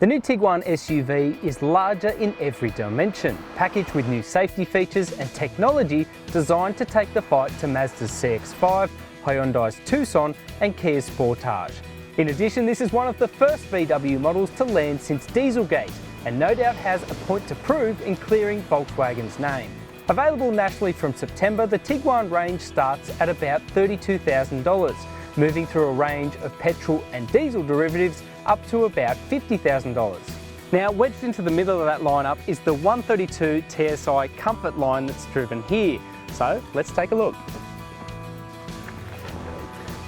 The new Tiguan SUV is larger in every dimension, packaged with new safety features and technology designed to take the fight to Mazda's CX-5, Hyundai's Tucson and Kia's Sportage. In addition, this is one of the first VW models to land since Dieselgate, and no doubt has a point to prove in clearing Volkswagen's name. Available nationally from September, the Tiguan range starts at about $32,000, moving through a range of petrol and diesel derivatives up to about $50,000. Now, wedged into the middle of that lineup is the 132 TSI Comfort line that's driven here. So let's take a look.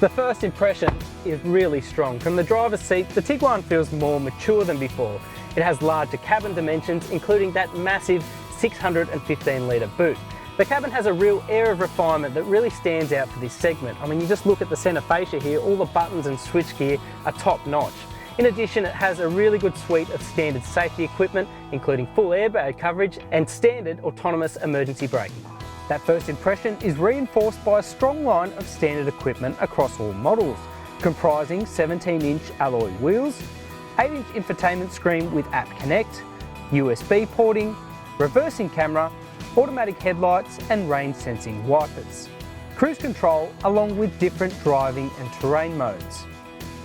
The first impression is really strong. From the driver's seat, the Tiguan feels more mature than before. It has larger cabin dimensions, including that massive 615 litre boot. The cabin has a real air of refinement that really stands out for this segment. I mean, you just look at the centre fascia here, all the buttons and switchgear are top notch. In addition, it has a really good suite of standard safety equipment, including full airbag coverage and standard autonomous emergency braking. That first impression is reinforced by a strong line of standard equipment across all models, comprising 17-inch alloy wheels, 8-inch infotainment screen with App Connect, USB porting, reversing camera, automatic headlights and rain sensing wipers, cruise control along with different driving and terrain modes.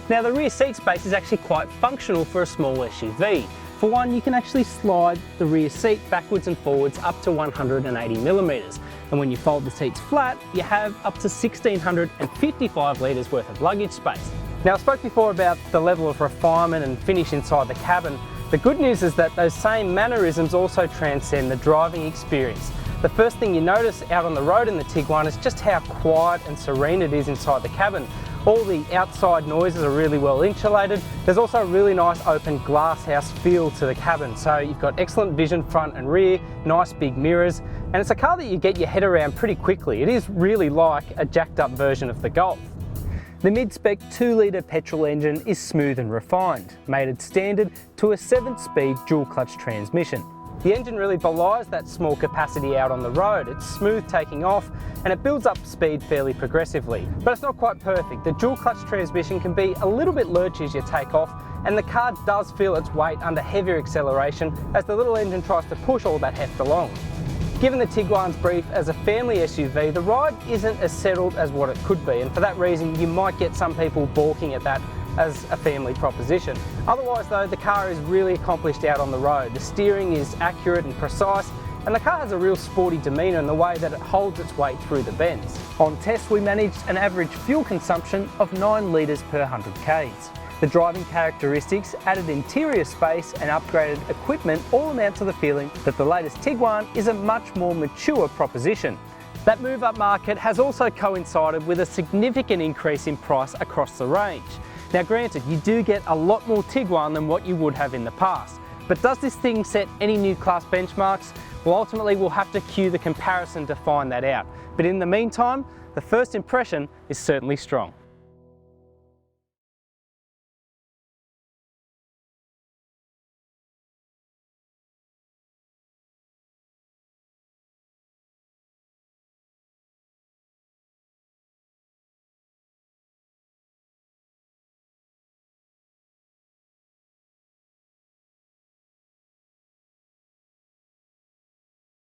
Now, the rear seat space is actually quite functional for a small SUV. For one, you can actually slide the rear seat backwards and forwards up to 180mm, and when you fold the seats flat, you have up to 1655 litres worth of luggage space. Now, I spoke before about the level of refinement and finish inside the cabin. The good news is that those same mannerisms also transcend the driving experience. The first thing you notice out on the road in the Tiguan is just how quiet and serene it is inside the cabin. All the outside noises are really well insulated. There's also a really nice open glasshouse feel to the cabin. So you've got excellent vision front and rear, nice big mirrors, and it's a car that you get your head around pretty quickly. It is really like a jacked up version of the Golf. The mid-spec 2-litre petrol engine is smooth and refined, mated standard to a 7-speed dual-clutch transmission. The engine really belies that small capacity out on the road. It's smooth taking off and it builds up speed fairly progressively. But it's not quite perfect. The dual-clutch transmission can be a little bit lurchy as you take off, and the car does feel its weight under heavier acceleration as the little engine tries to push all that heft along. Given the Tiguan's brief as a family SUV, the ride isn't as settled as what it could be, and for that reason you might get some people balking at that as a family proposition. Otherwise though, the car is really accomplished out on the road. The steering is accurate and precise, and the car has a real sporty demeanour in the way that it holds its weight through the bends. On test, we managed an average fuel consumption of 9 litres per 100 k's. The driving characteristics, added interior space and upgraded equipment all amount to the feeling that the latest Tiguan is a much more mature proposition. That move-up market has also coincided with a significant increase in price across the range. Now granted, you do get a lot more Tiguan than what you would have in the past, but does this thing set any new class benchmarks? Well, ultimately we'll have to cue the comparison to find that out. But in the meantime, the first impression is certainly strong.